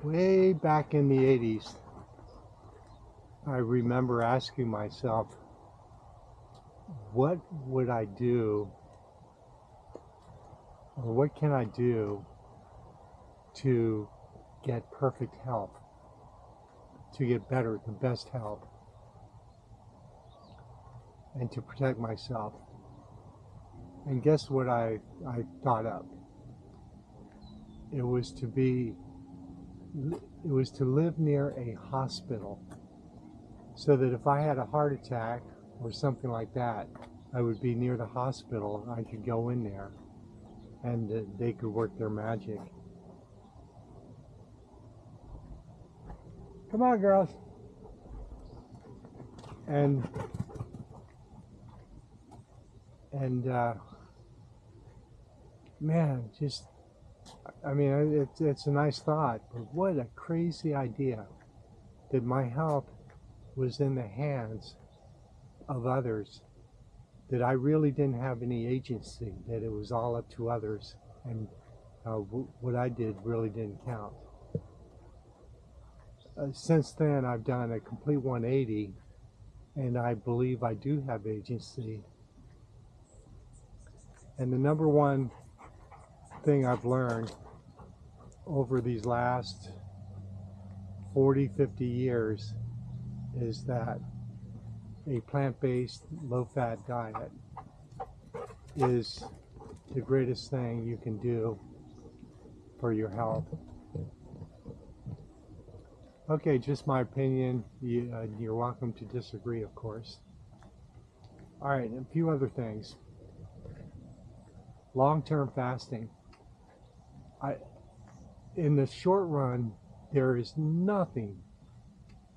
Way back in the 80s, I remember asking myself, what would I do, or what can I do to get perfect health, to get better, the best health, and to protect myself? And guess what I thought up? It was to live near a hospital, so that if I had a heart attack or something like that, I would be near the hospital. I could go in there and they could work their magic. Come on, girls. And man, just, I mean, it's a nice thought, but what a crazy idea that my health was in the hands of others, that I really didn't have any agency, that it was all up to others, and what I did really didn't count. Since then, I've done a complete 180, and I believe I do have agency. And the number one thing I've learned over these last 40, 50 years is that a plant-based, low-fat diet is the greatest thing you can do for your health. Okay, just my opinion. You're welcome to disagree, of course. All right, a few other things. Long-term fasting. In the short run, there is nothing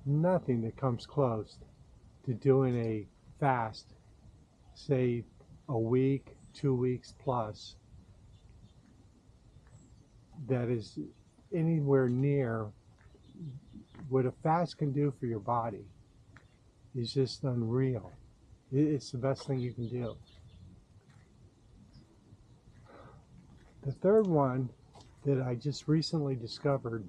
that comes close to doing a fast, say a week, 2 weeks plus, that is anywhere near what a fast can do for your body. Is just unreal. It's the best thing you can do. The third one that I just recently discovered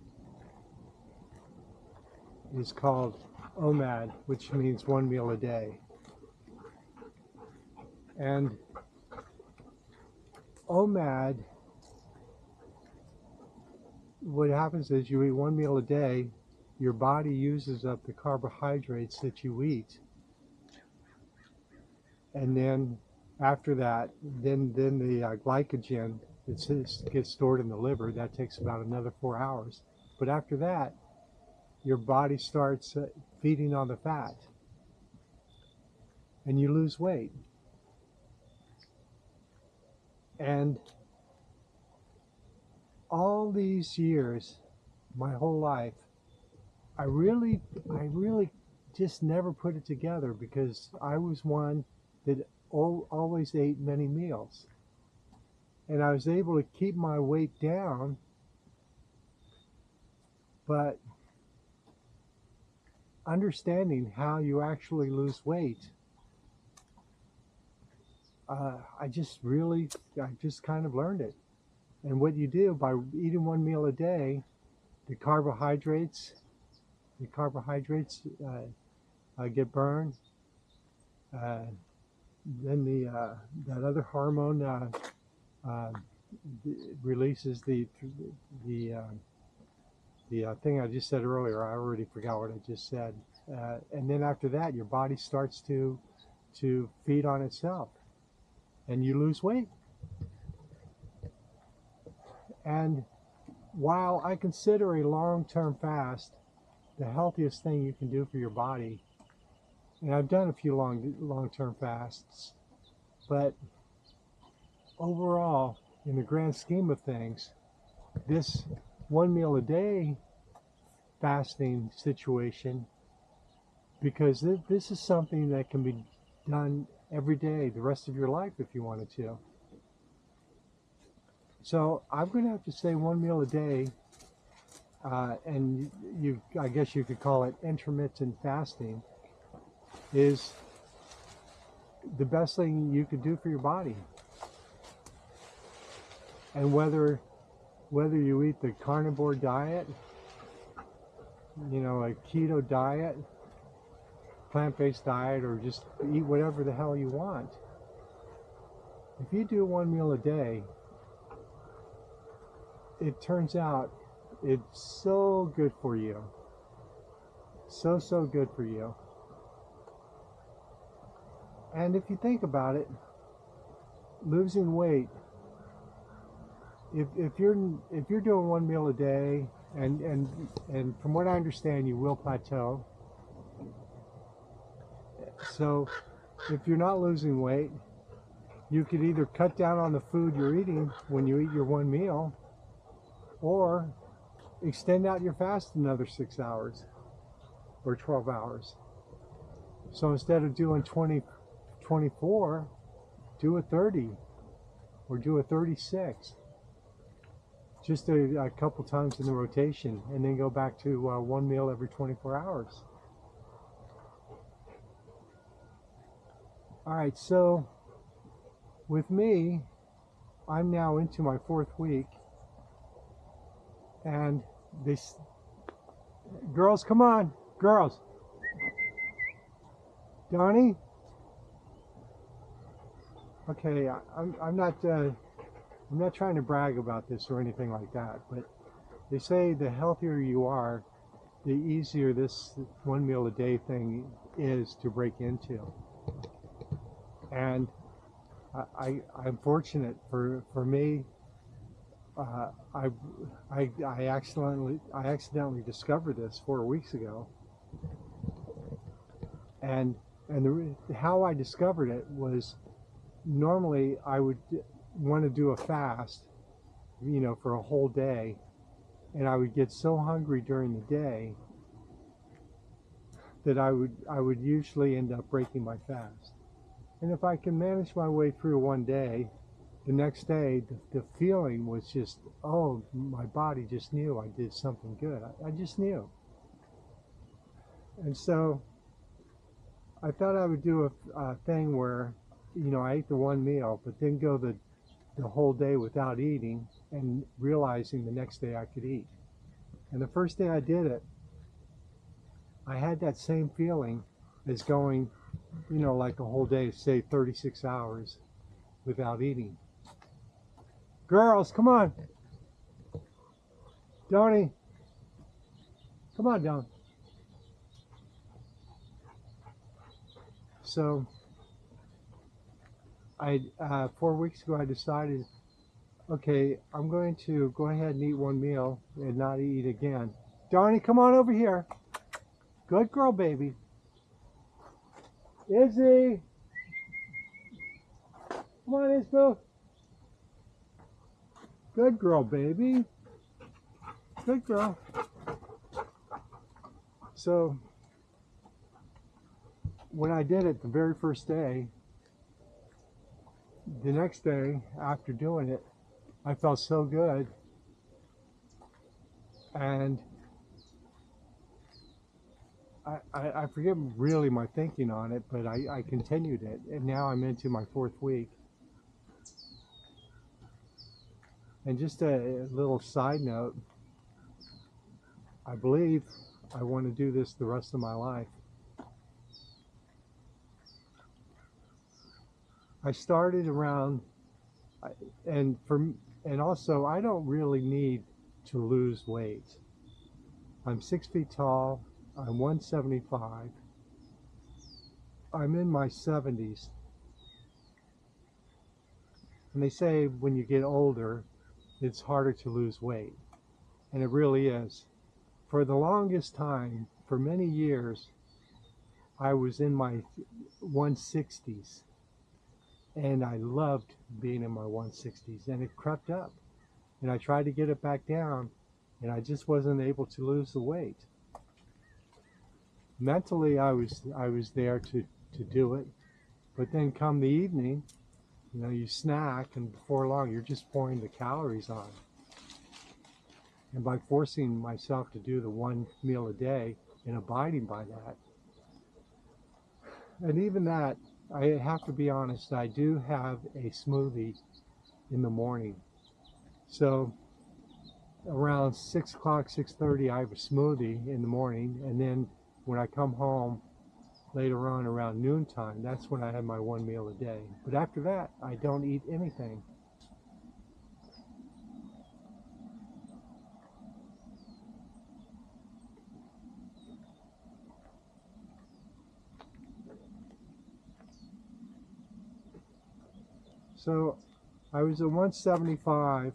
is called OMAD, which means 1 meal a day. And OMAD, what happens is you eat 1 meal a day, your body uses up the carbohydrates that you eat, and then after that, then the glycogen that gets stored in the liver. That takes about another 4 hours. But after that, your body starts feeding on the fat, and you lose weight. And all these years, my whole life, I really just never put it together, because I was one that always ate many meals. And I was able to keep my weight down, but understanding how you actually lose weight, I just kind of learned it. And what you do by eating 1 meal a day, the carbohydrates get burned. Then that other hormone releases the thing I just said earlier. I already forgot what I just said. And then after that, your body starts to feed on itself, and you lose weight. And while I consider a long-term fast the healthiest thing you can do for your body, and I've done a few long-term fasts, but overall, in the grand scheme of things, this 1 meal a day fasting situation, because this is something that can be done every day the rest of your life if you wanted to. So I'm going to have to say 1 meal a day, and I guess you could call it intermittent fasting, is the best thing you could do for your body. And whether you eat the carnivore diet you know, a keto diet, plant-based diet, or just eat whatever the hell you want. If you do one meal a day, it turns out it's so good for you. So good for you. And if you think about it, losing weight, if you're doing one meal a day, and from what I understand, you will plateau. So if you're not losing weight, you could either cut down on the food you're eating when you eat your one meal, or extend out your fast another 6 hours or 12 hours. So instead of doing 24, do a 30 or do a 36. Just a couple times in the rotation, and then go back to one meal every 24 hours. All right, so with me, I'm now into my 4th week, and this, girls, come on, girls. Donnie? Okay, I'm not trying to brag about this or anything like that, but they say the healthier you are, the easier this one meal a day thing is to break into. And I'm fortunate. For me, I accidentally discovered this 4 weeks ago, and how I discovered it was, normally I would want to do a fast, you know, for a whole day, and I would get so hungry during the day that I would usually end up breaking my fast. And if I can manage my way through one day, the next day the feeling was just, oh, my body just knew I did something good. I just knew. And so I thought I would do a thing where, you know, I ate the one meal, but then go the whole day without eating, and realizing the next day I could eat. And the first day I did it, I had that same feeling as going, you know, like a whole day, say 36 hours without eating. Girls, come on. Donnie, come on down. So 4 weeks ago, I decided, okay, I'm going to go ahead and eat one meal and not eat again. Donnie, come on over here. Good girl, baby. Izzy. Come on, Isabel. Good girl, baby. Good girl. So when I did it the very first day, the next day after doing it, I felt so good. And I forget really my thinking on it, but I continued it, and now I'm into my 4th week. And just a little side note, I believe I want to do this the rest of my life. I started around, and also I don't really need to lose weight. I'm 6 feet tall. I'm 175. I'm in my 70s. And they say when you get older, it's harder to lose weight. And it really is. For the longest time, for many years, I was in my 160s. And I loved being in my 160s. And it crept up. And I tried to get it back down, and I just wasn't able to lose the weight. Mentally, I was there to do it, but then come the evening, you know, you snack, and before long you're just pouring the calories on. And by forcing myself to do the one meal a day and abiding by that, and even that, I have to be honest, I do have a smoothie in the morning. So around 6 o'clock, 6:30, I have a smoothie in the morning, and then when I come home later on around noontime, that's when I have my one meal a day. But after that, I don't eat anything. So I was at 175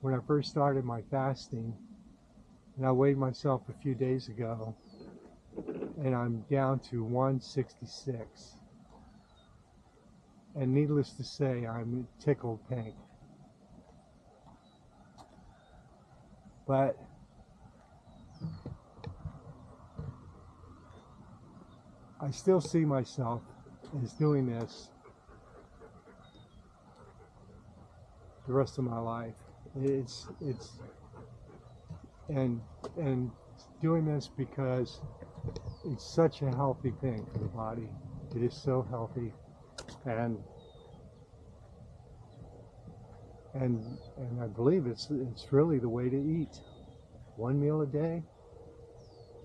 when I first started my fasting, and I weighed myself a few days ago, and I'm down to 166. And needless to say, I'm tickled pink. But I still see myself as doing this the rest of my life. It's and doing this because it's such a healthy thing for the body. It is so healthy, and I believe it's really the way to eat. One meal a day.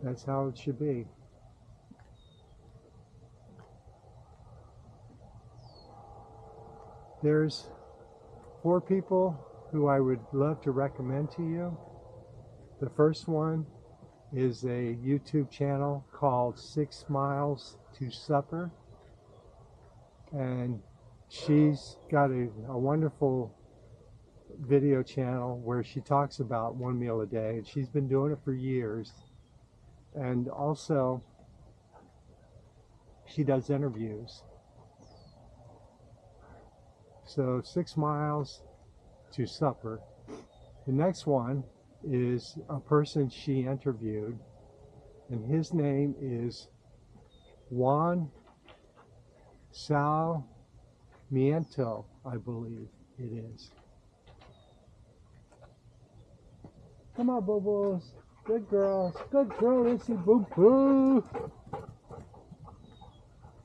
That's how it should be. There's 4 people who I would love to recommend to you. The first one is a YouTube channel called 6 Miles to Supper, and she's got a wonderful video channel where she talks about one meal a day, and she's been doing it for years. And also she does interviews. So 6 Miles to Supper. The next one is a person she interviewed, and his name is Juan Sarmiento, I believe it is. Come on, boo-boos. Good girls. Good girl, Issy boo-boo.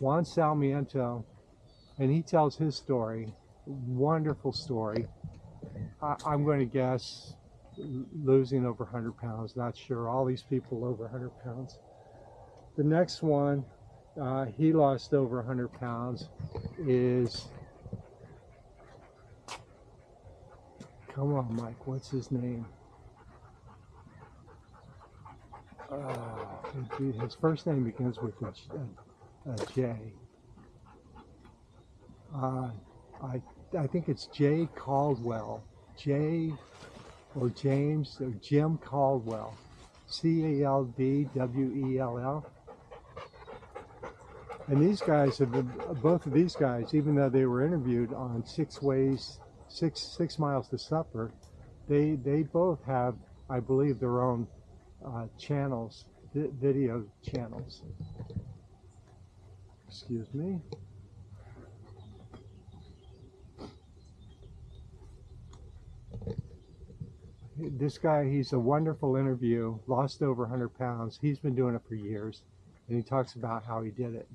Juan Sarmiento, and he tells his story. Wonderful story. I'm going to guess losing over 100 pounds. Not sure. All these people over 100 pounds. The next one, he lost over 100 pounds, is, come on, Mike, what's his name? His first name begins with a J. I think it's Jay Caldwell. Jay or James or Jim Caldwell. Caldwell. And these guys have been, both of these guys, even though they were interviewed on 6 Miles to Supper, they both have, I believe, their own channels, video channels. Excuse me. This guy, he's a wonderful interview, lost over 100 pounds. He's been doing it for years, and he talks about how he did it.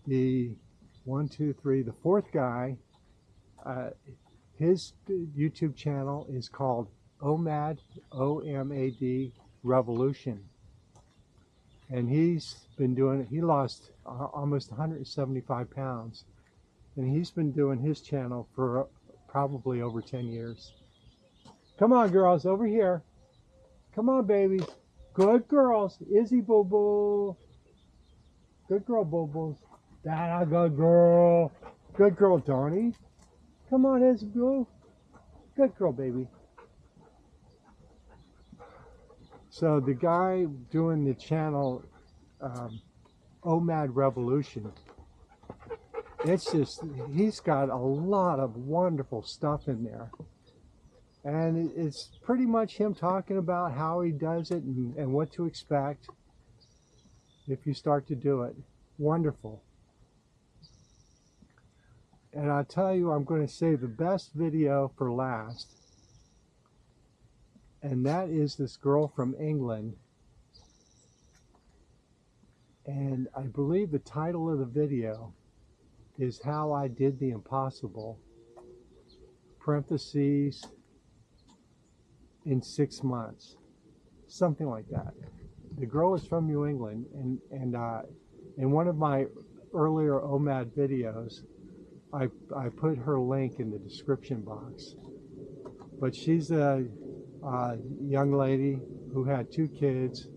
The fourth guy, his YouTube channel is called OMAD, OMAD Revolution. And he's been doing it, he lost almost 175 pounds. And he's been doing his channel for probably over 10 years. Come on, girls, over here. Come on, babies. Good girls. Izzy boo-boo. Good girl, boo-boos. That a good girl. Good girl, Donnie. Come on, Izzy boo. Good girl, baby. So the guy doing the channel, OMAD Revolution, it's just, he's got a lot of wonderful stuff in there. And it's pretty much him talking about how he does it and what to expect if you start to do it. Wonderful. And I'll tell you, I'm going to save the best video for last. And that is this girl from England. And I believe the title of the video is How I Did the Impossible. parentheses in 6 months, something like that. The girl is from New England, and in one of my earlier OMAD videos, I put her link in the description box. But she's a young lady who had 2 kids,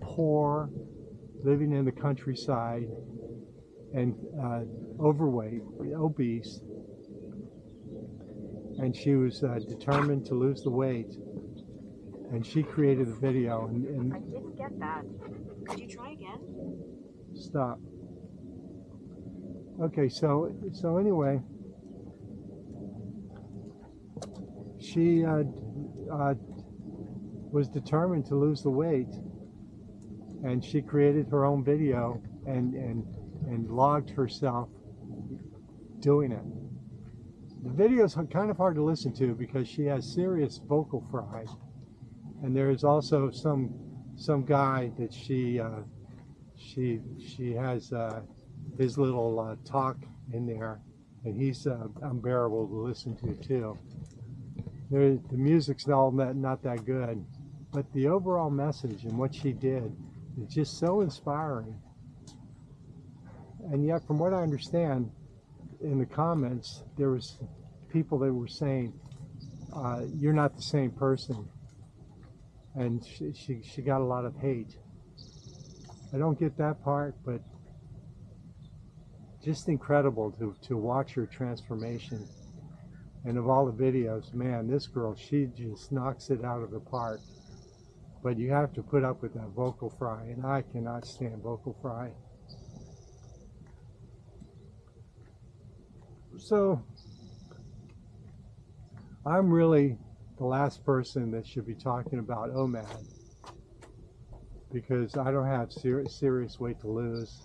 poor, living in the countryside, and overweight, obese. And she was determined to lose the weight. And she created a video. And I didn't get that. Could you try again? Stop. Okay, so anyway, she was determined to lose the weight, and she created her own video and logged herself doing it. The video is kind of hard to listen to because she has serious vocal fry, and there is also some guy that she has his little talk in there, and he's unbearable to listen to too. The music's all not that good, but the overall message and what she did is just so inspiring. And yet, from what I understand, in the comments, there was people that were saying, you're not the same person. And she got a lot of hate. I don't get that part, but just incredible to watch her transformation. And of all the videos, man, this girl, she just knocks it out of the park. But you have to put up with that vocal fry, and I cannot stand vocal fry. So I'm really the last person that should be talking about OMAD, because I don't have serious weight to lose.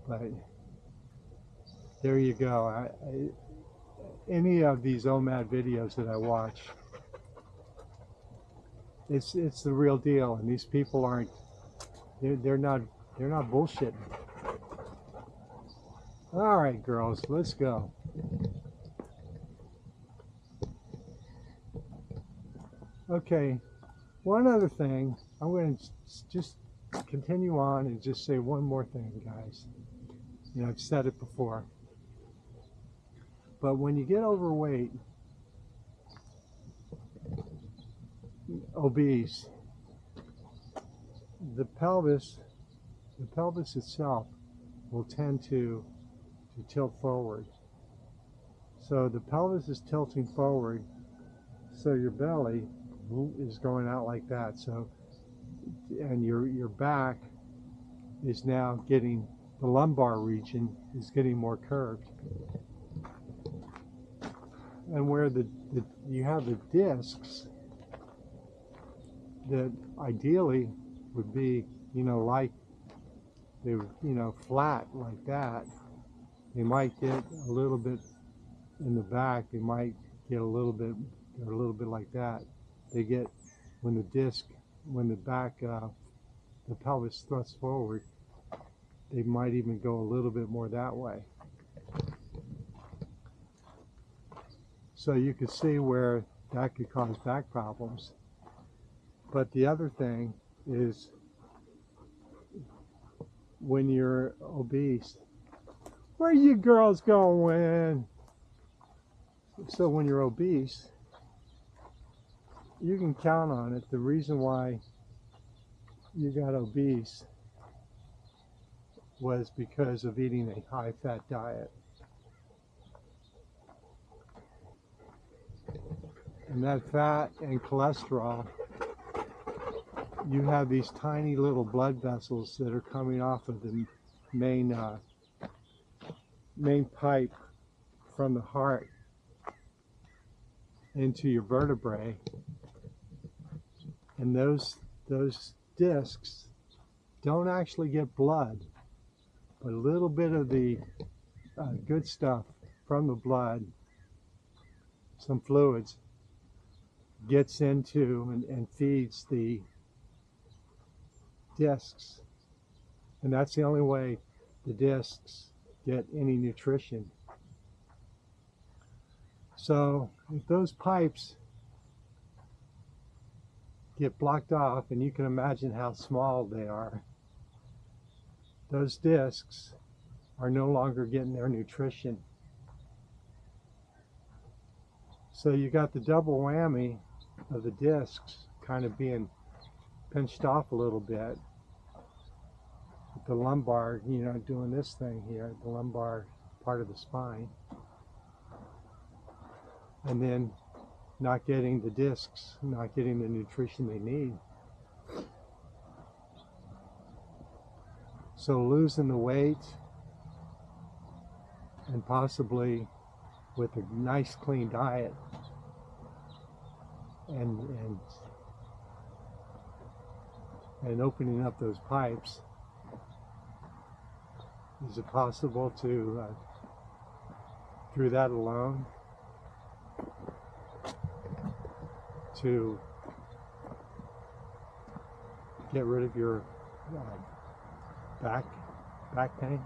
But there you go. Any of these OMAD videos that I watch, it's the real deal, and these people aren't. They're not bullshitting. All right, girls, let's go. Okay, one other thing. I'm going to just continue on and just say one more thing, guys. You know, I've said it before. But when you get overweight, obese, the pelvis itself will tend to tilt forward. So the pelvis is tilting forward, so your belly is going out like that. So, and your back is now getting, the lumbar region is getting more curved. And where you have the discs that ideally would be, you know, like they were, you know, flat like that. They might get a little bit in the back. They might get a little bit like that. They get, when the back, the pelvis thrusts forward, they might even go a little bit more that way. So you could see where that could cause back problems. But the other thing is, when you're obese, where are you girls going? So when you're obese, you can count on it. The reason why you got obese was because of eating a high-fat diet. And that fat and cholesterol, you have these tiny little blood vessels that are coming off of the main pipe from the heart into your vertebrae, and those discs don't actually get blood, but a little bit of the good stuff from the blood, some fluids, gets into and feeds the discs, and that's the only way the discs get any nutrition. So if those pipes get blocked off, and you can imagine how small they are, those discs are no longer getting their nutrition. So you got the double whammy of the discs kind of being pinched off a little bit. The lumbar, doing this thing here, the lumbar part of the spine. And then not getting the discs, not getting the nutrition they need. So losing the weight, and possibly with a nice clean diet and opening up those pipes, is it possible to, through that alone, to get rid of your back pain?